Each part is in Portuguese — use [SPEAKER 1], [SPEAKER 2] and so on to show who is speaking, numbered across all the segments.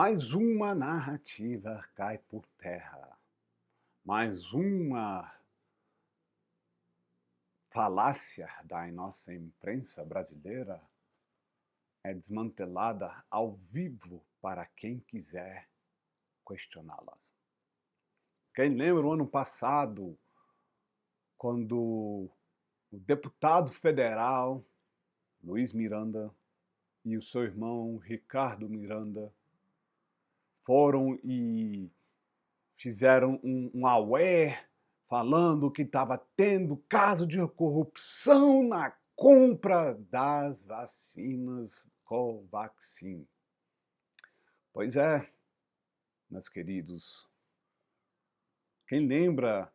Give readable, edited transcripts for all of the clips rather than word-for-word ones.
[SPEAKER 1] Mais uma narrativa cai por terra. Mais uma falácia da nossa imprensa brasileira é desmantelada ao vivo para quem quiser questioná-las. Quem lembra o ano passado, quando o deputado federal Luiz Miranda e o seu irmão Ricardo Miranda foram e fizeram um auê falando que estava tendo caso de corrupção na compra das vacinas Covaxin. Pois é, meus queridos, quem lembra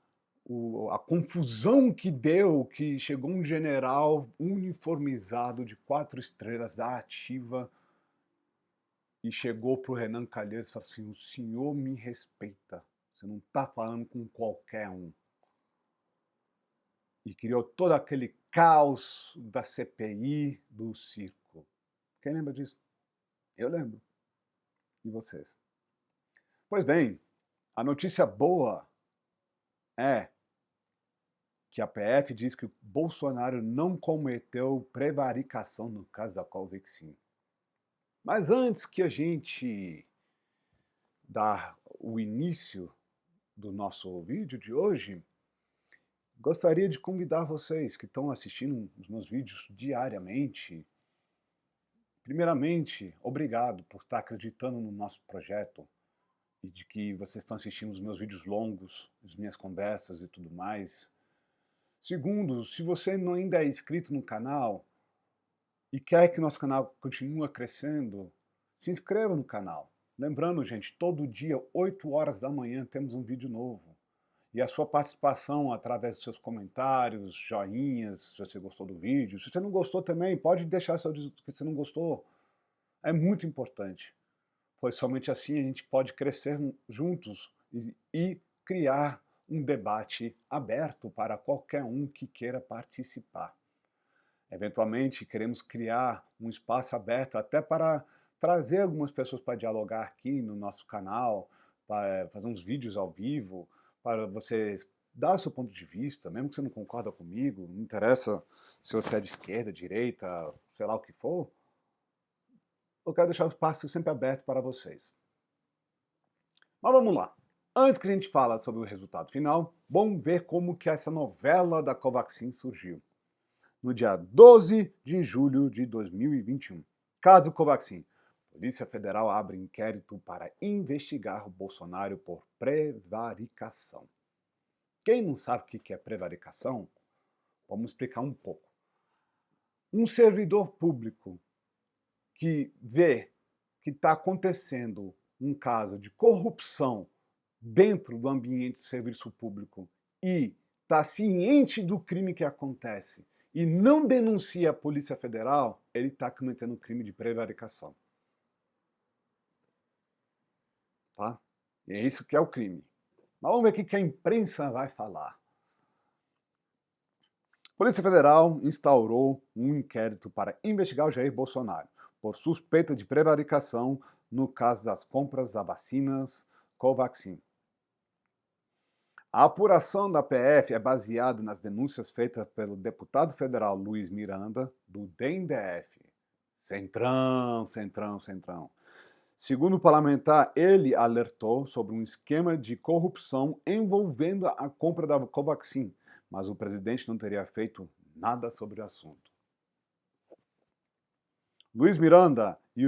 [SPEAKER 1] a confusão que deu, que chegou um general uniformizado de 4 estrelas da ativa e chegou para o Renan Calheiros e falou assim: o senhor me respeita, você não está falando com qualquer um. E criou todo aquele caos da CPI do circo. Quem lembra disso? Eu lembro. E vocês? Pois bem, a notícia boa é que a PF diz que o Bolsonaro não cometeu prevaricação no caso da Covaxin. Mas antes que a gente dar o início do nosso vídeo de hoje, gostaria de convidar vocês que estão assistindo os meus vídeos diariamente. Primeiramente, obrigado por estar acreditando no nosso projeto e de que vocês estão assistindo os meus vídeos longos, as minhas conversas e tudo mais. Segundo, se você não ainda é inscrito no canal e quer que nosso canal continue crescendo, se inscreva no canal. Lembrando, gente, todo dia, 8 horas da manhã, temos um vídeo novo. E a sua participação através dos seus comentários, joinhas, se você gostou do vídeo. Se você não gostou também, pode deixar seu dizer que você não gostou. É muito importante, pois somente assim a gente pode crescer juntos e criar um debate aberto para qualquer um que queira participar. Eventualmente, queremos criar um espaço aberto até para trazer algumas pessoas para dialogar aqui no nosso canal, para fazer uns vídeos ao vivo, para vocês dar o seu ponto de vista, mesmo que você não concorda comigo, não interessa se você é de esquerda, direita, sei lá o que for, eu quero deixar o espaço sempre aberto para vocês. Mas vamos lá. Antes que a gente fale sobre o resultado final, vamos ver como que essa novela da Covaxin surgiu. No dia 12 de julho de 2021. Caso Covaxin. Polícia Federal abre inquérito para investigar o Bolsonaro por prevaricação. Quem não sabe o que é prevaricação, vamos explicar um pouco. Um servidor público que vê que está acontecendo um caso de corrupção dentro do ambiente de serviço público e está ciente do crime que acontece e não denuncia a Polícia Federal, ele está cometendo um crime de prevaricação. Tá? E é isso que é o crime. Mas vamos ver o que a imprensa vai falar. A Polícia Federal instaurou um inquérito para investigar o Jair Bolsonaro por suspeita de prevaricação no caso das compras das vacinas Covaxin. A apuração da PF é baseada nas denúncias feitas pelo deputado federal Luiz Miranda, do DEM-DF. Centrão, centrão, centrão. Segundo o parlamentar, ele alertou sobre um esquema de corrupção envolvendo a compra da Covaxin, mas o presidente não teria feito nada sobre o assunto. Luiz Miranda e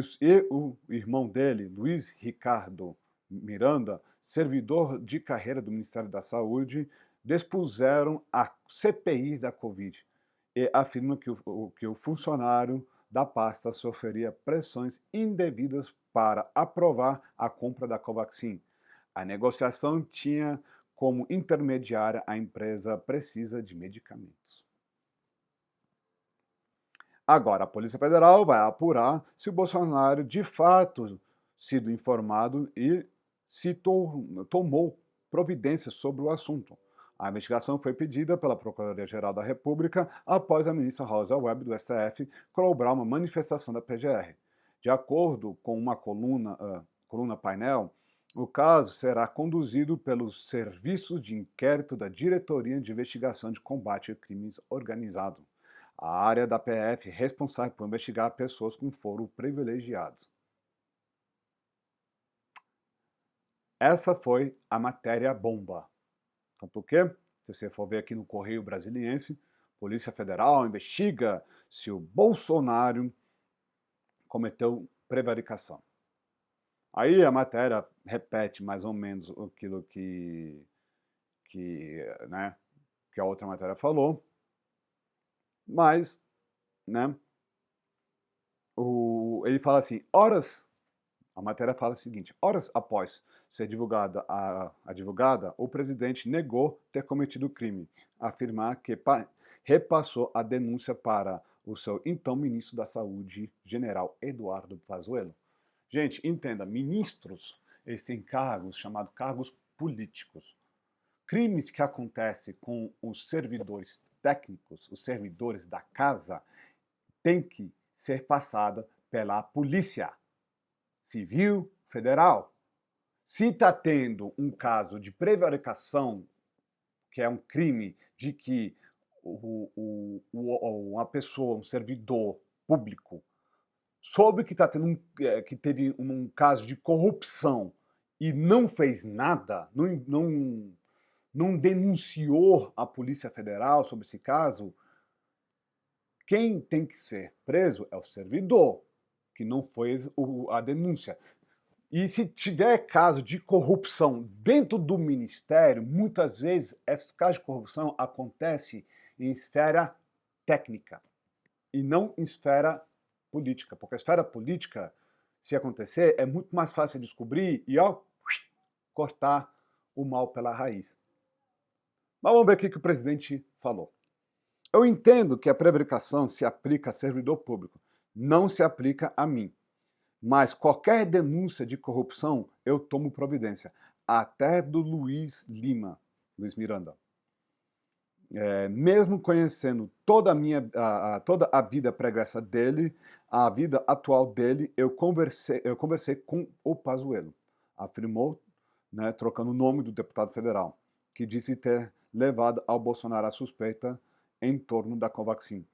[SPEAKER 1] o irmão dele, Luiz Ricardo Miranda, servidor de carreira do Ministério da Saúde, dispuseram a CPI da Covid e afirmam que o funcionário da pasta sofreria pressões indevidas para aprovar a compra da Covaxin. A negociação tinha como intermediária a empresa Precisa de Medicamentos. Agora, a Polícia Federal vai apurar se o Bolsonaro de fato sido informado e se tomou providências sobre o assunto. A investigação foi pedida pela Procuradoria-Geral da República após a ministra Rosa Weber, do STF, cobrar uma manifestação da PGR. De acordo com uma coluna coluna painel, o caso será conduzido pelos serviços de inquérito da Diretoria de Investigação de Combate a Crimes Organizado, a área da PF responsável por investigar pessoas com foro privilegiados. Essa foi a matéria bomba. Tanto que, se você for ver aqui no Correio Brasiliense, Polícia Federal investiga se o Bolsonaro cometeu prevaricação. Aí a matéria repete mais ou menos aquilo que a outra matéria falou, mas, ele fala assim, a matéria fala o seguinte, horas após ser divulgada o presidente negou ter cometido o crime, afirmar que repassou a denúncia para o seu então ministro da Saúde, general Eduardo Pazuello. Gente, entenda, ministros, eles têm cargos chamados cargos políticos. Crimes que acontecem com os servidores técnicos, os servidores da casa, têm que ser passados pela polícia civil federal. Se está tendo um caso de prevaricação, que é um crime de que uma pessoa, um servidor público, soube que que teve um caso de corrupção e não fez nada, não denunciou a Polícia Federal sobre esse caso, quem tem que ser preso é o servidor, que não fez a denúncia. E se tiver caso de corrupção dentro do ministério, muitas vezes esses casos de corrupção acontecem em esfera técnica e não em esfera política, porque a esfera política, se acontecer, é muito mais fácil de descobrir e cortar o mal pela raiz. Mas vamos ver o que o presidente falou. Eu entendo que a prevaricação se aplica a servidor público, não se aplica a mim. Mas qualquer denúncia de corrupção, eu tomo providência. Até do Luiz Miranda. Mesmo conhecendo toda a vida pregressa dele, a vida atual dele, eu conversei com o Pazuello. Afirmou, trocando o nome do deputado federal, que disse ter levado ao Bolsonaro a suspeita em torno da Covaxin.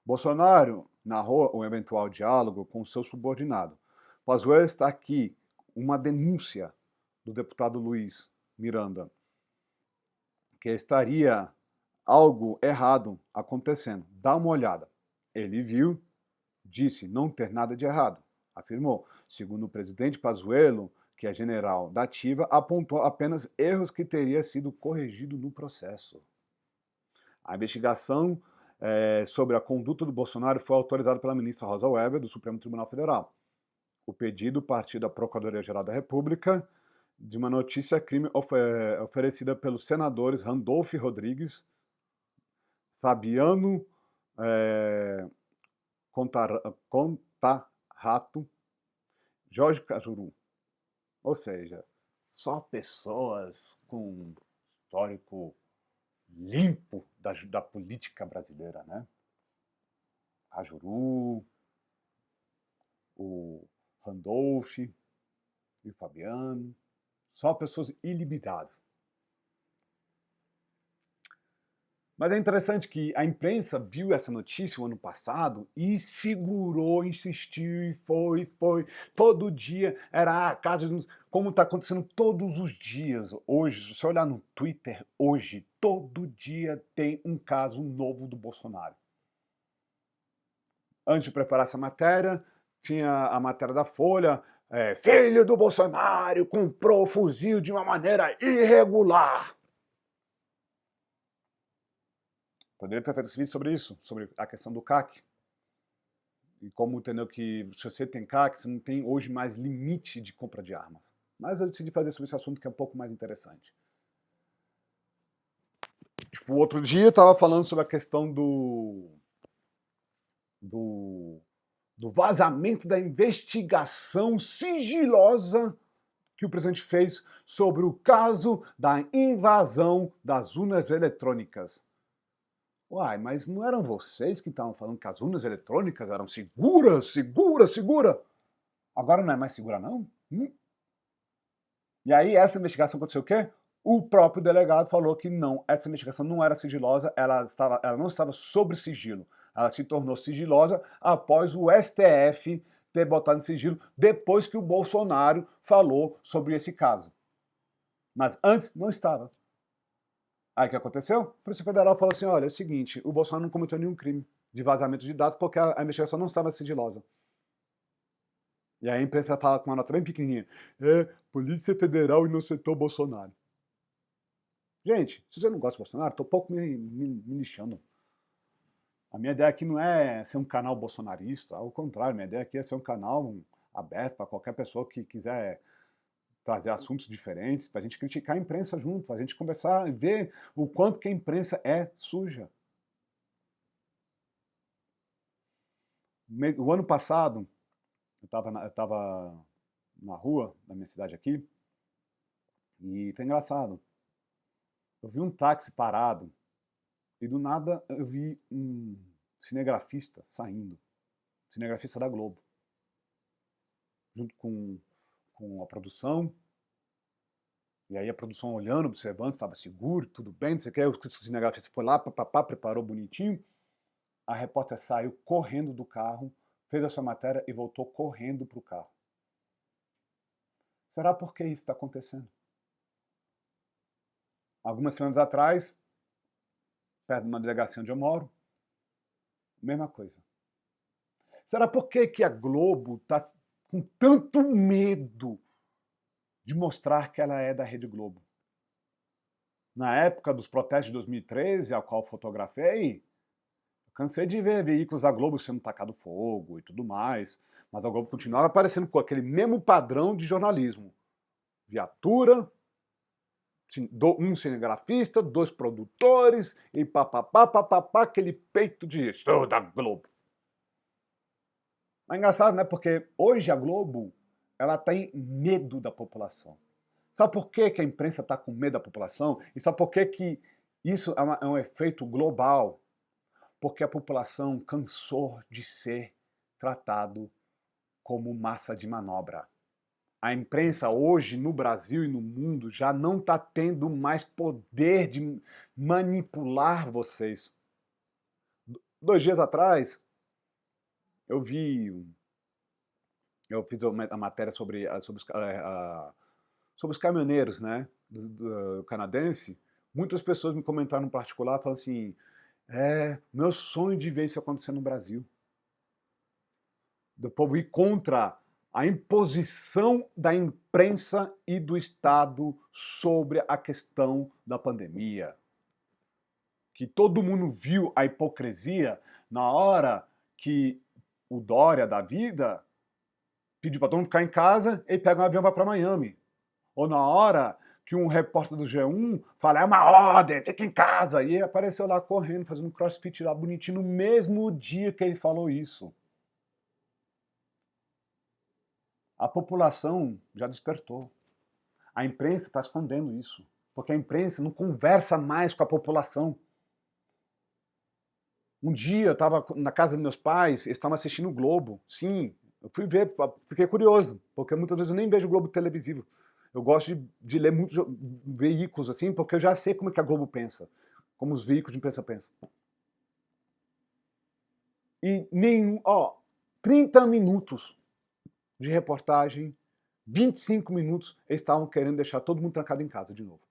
[SPEAKER 1] Bolsonaro narrou um eventual diálogo com seu subordinado. Pazuello está aqui, uma denúncia do deputado Luiz Miranda, que estaria algo errado acontecendo. Dá uma olhada. Ele viu, disse não ter nada de errado. Afirmou. Segundo o presidente Pazuello, que é general da ativa, apontou apenas erros que teria sido corrigido no processo. A investigação sobre a conduta do Bolsonaro foi autorizada pela ministra Rosa Weber, do Supremo Tribunal Federal. O pedido partiu da Procuradoria-Geral da República de uma notícia-crime oferecida pelos senadores Randolph Rodrigues, Fabiano Contarato, Jorge Cajuru. Ou seja, só pessoas com histórico limpo da política brasileira, né? Cajuru, o Randolph e o Fabiano, só pessoas ilimitadas. Mas é interessante que a imprensa viu essa notícia o ano passado e segurou, insistiu e foi. Todo dia era caso, como está acontecendo todos os dias. Hoje, se você olhar no Twitter, hoje, todo dia tem um caso novo do Bolsonaro. Antes de preparar essa matéria, tinha a matéria da Folha, filho do Bolsonaro comprou fuzil de uma maneira irregular. Poderia ter feito esse vídeo sobre isso, sobre a questão do CAC. E como entendeu que se você tem CAC, você não tem hoje mais limite de compra de armas. Mas eu decidi fazer sobre esse assunto que é um pouco mais interessante. Tipo, outro dia eu estava falando sobre a questão do vazamento da investigação sigilosa que o presidente fez sobre o caso da invasão das urnas eletrônicas. Uai, mas não eram vocês que estavam falando que as urnas eletrônicas eram seguras? Agora não é mais segura, não? E aí essa investigação aconteceu o quê? O próprio delegado falou que não, essa investigação não era sigilosa, ela não estava sob sigilo. Ela se tornou sigilosa após o STF ter botado em sigilo, depois que o Bolsonaro falou sobre esse caso. Mas antes não estava. Aí o que aconteceu? A Polícia Federal falou assim, olha, é o seguinte, o Bolsonaro não cometeu nenhum crime de vazamento de dados porque a investigação não estava sigilosa. E aí a imprensa fala com uma nota bem pequenininha, Polícia Federal inocentou o Bolsonaro. Gente, se você não gosta do Bolsonaro, tô um pouco me lixando. A minha ideia aqui não é ser um canal bolsonarista, ao contrário, minha ideia aqui é ser um canal aberto para qualquer pessoa que quiser trazer assuntos diferentes, para a gente criticar a imprensa junto, para a gente conversar e ver o quanto que a imprensa é suja. O ano passado, eu estava na rua da minha cidade aqui, e foi engraçado. Eu vi um táxi parado, e do nada eu vi um cinegrafista saindo, cinegrafista da Globo, junto com a produção, e aí a produção olhando, observando, estava seguro, tudo bem, não sei o que, o cinegrafista foi lá, papapá, preparou bonitinho, a repórter saiu correndo do carro, fez a sua matéria e voltou correndo para o carro. Será por que isso está acontecendo? Algumas semanas atrás, perto de uma delegacia onde eu moro, mesma coisa. Será por que a Globo está com tanto medo de mostrar que ela é da Rede Globo? Na época dos protestos de 2013, ao qual fotografei, eu cansei de ver veículos da Globo sendo tacado fogo e tudo mais, mas a Globo continuava aparecendo com aquele mesmo padrão de jornalismo. Viatura, um cinegrafista, 2 produtores e papapá, aquele peito de sou da Globo. É engraçado, né? Porque hoje a Globo, ela tem medo da população. Sabe por que a imprensa está com medo da população? E sabe por que isso é um efeito global? Porque a população cansou de ser tratado como massa de manobra. A imprensa hoje, no Brasil e no mundo, já não está tendo mais poder de manipular vocês. 2 dias atrás, eu fiz a matéria sobre os caminhoneiros, né, do canadense. Muitas pessoas me comentaram no particular, falando assim, meu sonho de ver isso acontecer no Brasil. Do povo ir contra a imposição da imprensa e do Estado sobre a questão da pandemia. Que todo mundo viu a hipocrisia na hora que o Dória da vida pediu para todo mundo ficar em casa e pega um avião e vai para Miami. Ou na hora que um repórter do G1 fala, é uma ordem, fica em casa. E ele apareceu lá correndo, fazendo um crossfit lá bonitinho, no mesmo dia que ele falou isso. A população já despertou. A imprensa está escondendo isso. Porque a imprensa não conversa mais com a população. Um dia eu estava na casa dos meus pais, eles estavam assistindo o Globo. Sim, eu fui ver, fiquei curioso, porque muitas vezes eu nem vejo o Globo televisivo. Eu gosto de ler muitos veículos assim, porque eu já sei como é que a Globo pensa, como os veículos de imprensa pensam. E 30 minutos de reportagem, 25 minutos, eles estavam querendo deixar todo mundo trancado em casa de novo.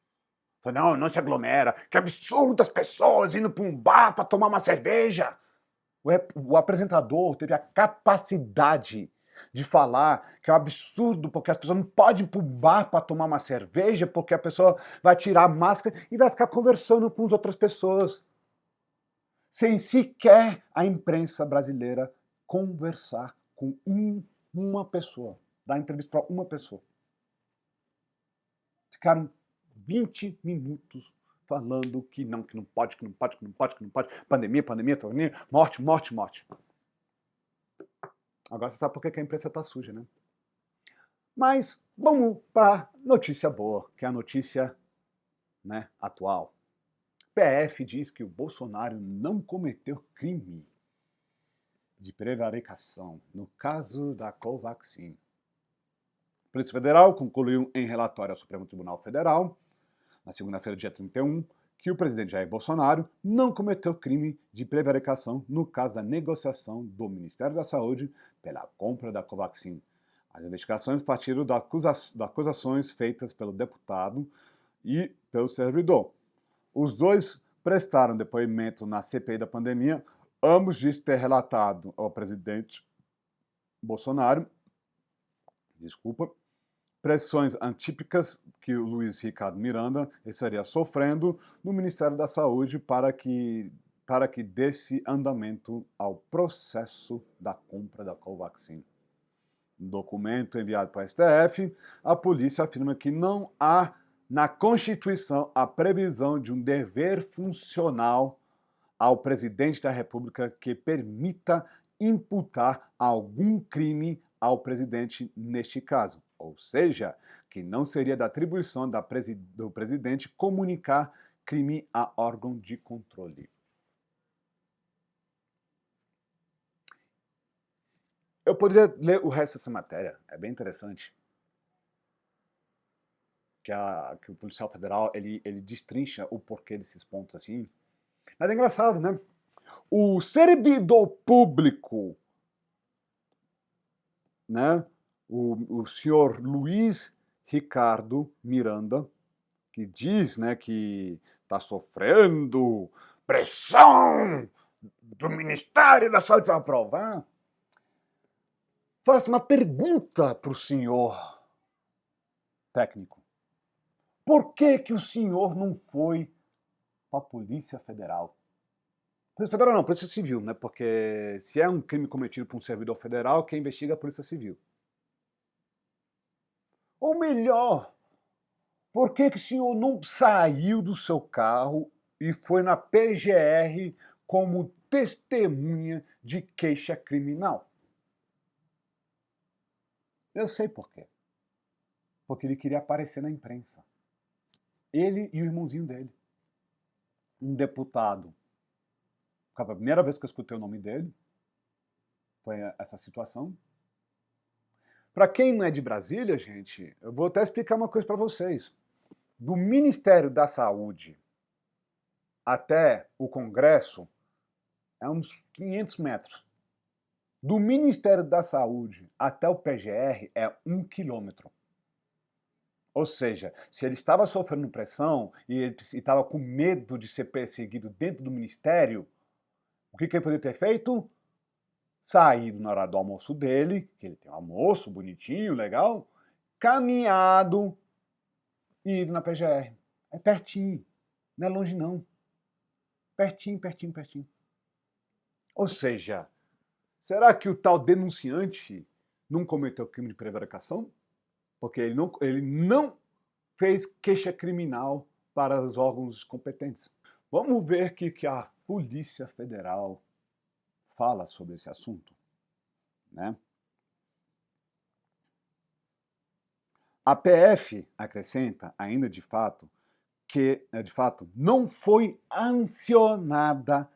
[SPEAKER 1] Não, não se aglomera, que absurdo as pessoas indo para um bar para tomar uma cerveja. O apresentador teve a capacidade de falar que é um absurdo, porque as pessoas não podem ir para o bar para tomar uma cerveja, porque a pessoa vai tirar a máscara e vai ficar conversando com as outras pessoas. Sem sequer a imprensa brasileira conversar com uma pessoa, dar entrevista para uma pessoa. Ficaram 20 minutos falando que não pode, pandemia, morte. Agora você sabe por que a imprensa está suja, né? Mas vamos para a notícia boa, que é a notícia, né, atual. PF diz que o Bolsonaro não cometeu crime de prevaricação no caso da Covaxin. Polícia Federal concluiu em relatório ao Supremo Tribunal Federal, na segunda-feira, dia 31, que o presidente Jair Bolsonaro não cometeu crime de prevaricação no caso da negociação do Ministério da Saúde pela compra da Covaxin. As investigações partiram das acusações feitas pelo deputado e pelo servidor. Os dois prestaram depoimento na CPI da pandemia, ambos dizem ter relatado ao presidente Bolsonaro, pressões atípicas que o Luiz Ricardo Miranda estaria sofrendo no Ministério da Saúde para que desse andamento ao processo da compra da Covaxin. No documento enviado para o STF, a polícia afirma que não há na Constituição a previsão de um dever funcional ao presidente da República que permita imputar algum crime ao presidente neste caso. Ou seja, que não seria da atribuição do presidente comunicar crime a órgão de controle. Eu poderia ler o resto dessa matéria, é bem interessante. Que o policial federal, ele destrincha o porquê desses pontos assim. Mas é engraçado, né? O servidor público, né? O senhor Luiz Ricardo Miranda, que diz, né, que está sofrendo pressão do Ministério da Saúde para aprovar, faço uma pergunta para o senhor técnico. Por que o senhor não foi para a Polícia Federal? Polícia Federal não, Polícia Civil, né? Porque se é um crime cometido por um servidor federal, quem investiga é a Polícia Civil. Ou melhor, por que o senhor não saiu do seu carro e foi na PGR como testemunha de queixa criminal? Eu sei por quê. Porque ele queria aparecer na imprensa. Ele e o irmãozinho dele. Um deputado. Foi a primeira vez que eu escutei o nome dele. Foi essa situação. Para quem não é de Brasília, gente, eu vou até explicar uma coisa para vocês. Do Ministério da Saúde até o Congresso é uns 500 metros. Do Ministério da Saúde até o PGR é 1 quilômetro. Ou seja, se ele estava sofrendo pressão e ele estava com medo de ser perseguido dentro do Ministério, o que ele poderia ter feito? Saído na hora do almoço dele, que ele tem um almoço bonitinho, legal, caminhado e ido na PGR. É pertinho, não é longe não. Pertinho, pertinho, pertinho. Ou seja, será que o tal denunciante não cometeu crime de prevaricação? Porque ele não fez queixa criminal para os órgãos competentes. Vamos ver o que a Polícia Federal fala sobre esse assunto, né? A PF acrescenta ainda de fato que, de fato, não foi acionada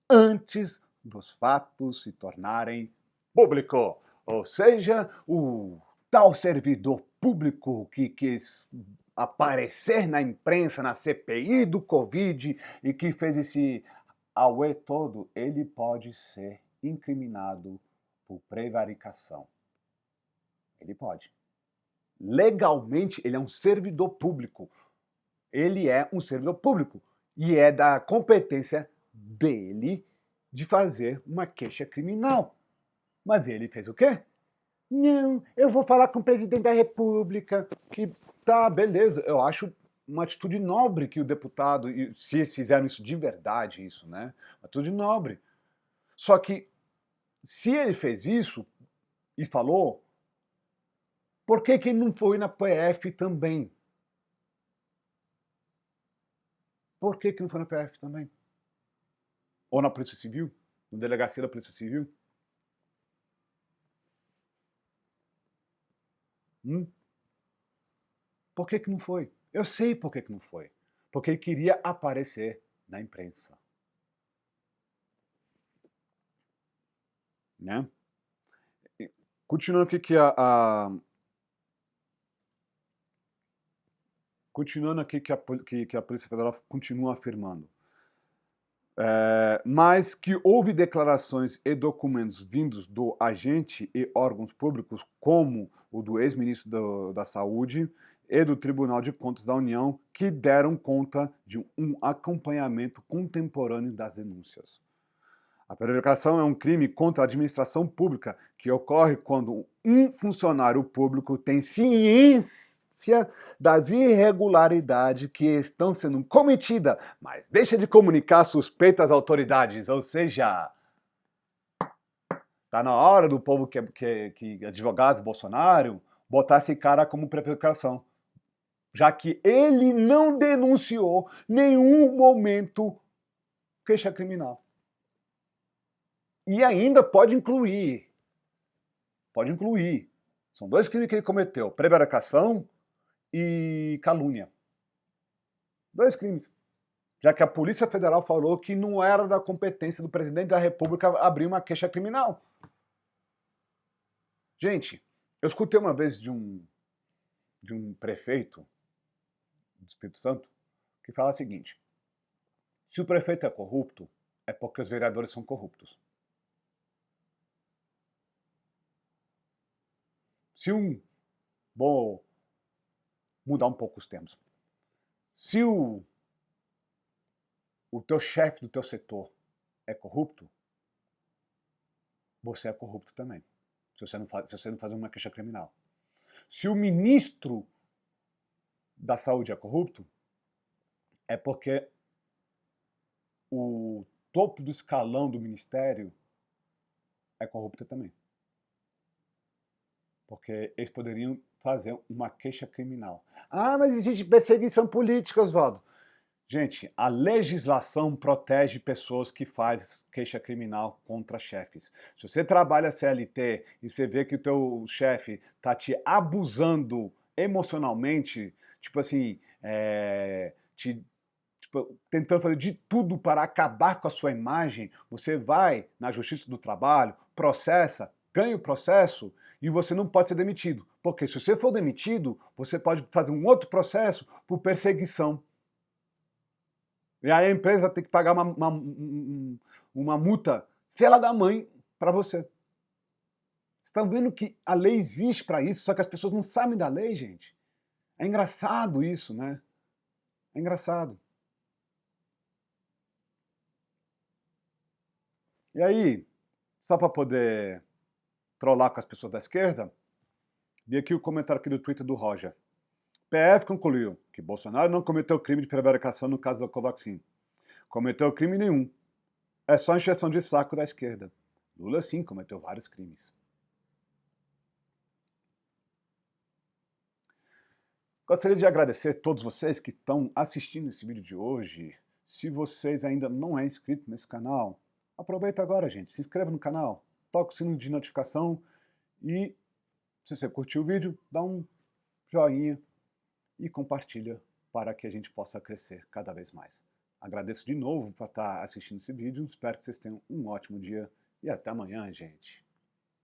[SPEAKER 1] antes dos fatos se tornarem público. Ou seja, o tal servidor público que quis aparecer na imprensa, na CPI do Covid e que fez esse auê todo, ele pode ser incriminado por prevaricação. Ele pode. Legalmente, ele é um servidor público. Ele é um servidor público e é da competência dele de fazer uma queixa criminal. Mas ele fez o quê? Não, eu vou falar com o presidente da República, que tá, beleza, eu acho uma atitude nobre que o deputado, se eles fizeram isso de verdade, isso, né? Uma atitude nobre. Só que, se ele fez isso e falou, por que ele não foi na PF também? Por que não foi na PF também? Ou na Polícia Civil? Na delegacia da Polícia Civil? Por que não foi? Eu sei por que não foi. Porque ele queria aparecer na imprensa. Né? Continuando aqui que Continuando aqui que a Polícia Federal continua afirmando. Mas que houve declarações e documentos vindos do agente e órgãos públicos, como o do ex-ministro da Saúde e do Tribunal de Contas da União, que deram conta de um acompanhamento contemporâneo das denúncias. A prevaricação é um crime contra a administração pública que ocorre quando um funcionário público tem ciência das irregularidades que estão sendo cometidas, mas deixa de comunicar suspeita às autoridades, ou seja, está na hora do povo que advogados Bolsonaro botar esse cara como prevaricação, já que ele não denunciou nenhum momento queixa criminal. E ainda pode incluir, são 2 crimes que ele cometeu, prevaricação e calúnia. 2 crimes. Já que a Polícia Federal falou que não era da competência do presidente da República abrir uma queixa criminal. Gente, eu escutei uma vez de um prefeito do Espírito Santo que fala o seguinte: se o prefeito é corrupto, é porque os vereadores são corruptos. Vou mudar um pouco os termos. Se o teu chefe do teu setor é corrupto, você é corrupto também, se você não faz uma queixa criminal. Se o ministro da Saúde é corrupto, é porque o topo do escalão do ministério é corrupto também. Porque eles poderiam fazer uma queixa criminal. Ah, mas existe perseguição política, Oswaldo. Gente, a legislação protege pessoas que fazem queixa criminal contra chefes. Se você trabalha CLT e você vê que o teu chefe está te abusando emocionalmente, tipo assim, tentando fazer de tudo para acabar com a sua imagem, você vai na Justiça do Trabalho, processa, ganha o processo e você não pode ser demitido. Porque se você for demitido, você pode fazer um outro processo por perseguição. E aí a empresa tem que pagar uma multa fela da mãe para você. Vocês estão vendo que a lei existe para isso, só que as pessoas não sabem da lei, gente. É engraçado isso, né? É engraçado. E aí, só para poder trollar com as pessoas da esquerda, vi aqui o comentário aqui do Twitter do Roger. PF concluiu que Bolsonaro não cometeu crime de prevaricação no caso da Covaxin. Cometeu crime nenhum. É só encheção de saco da esquerda. Lula sim cometeu vários crimes. Gostaria de agradecer a todos vocês que estão assistindo esse vídeo de hoje. Se vocês ainda não é inscrito nesse canal, aproveita agora, gente. Se inscreva no canal, toca o sino de notificação e, se você curtiu o vídeo, dá um joinha e compartilha para que a gente possa crescer cada vez mais. Agradeço de novo por estar assistindo esse vídeo, espero que vocês tenham um ótimo dia e até amanhã, gente.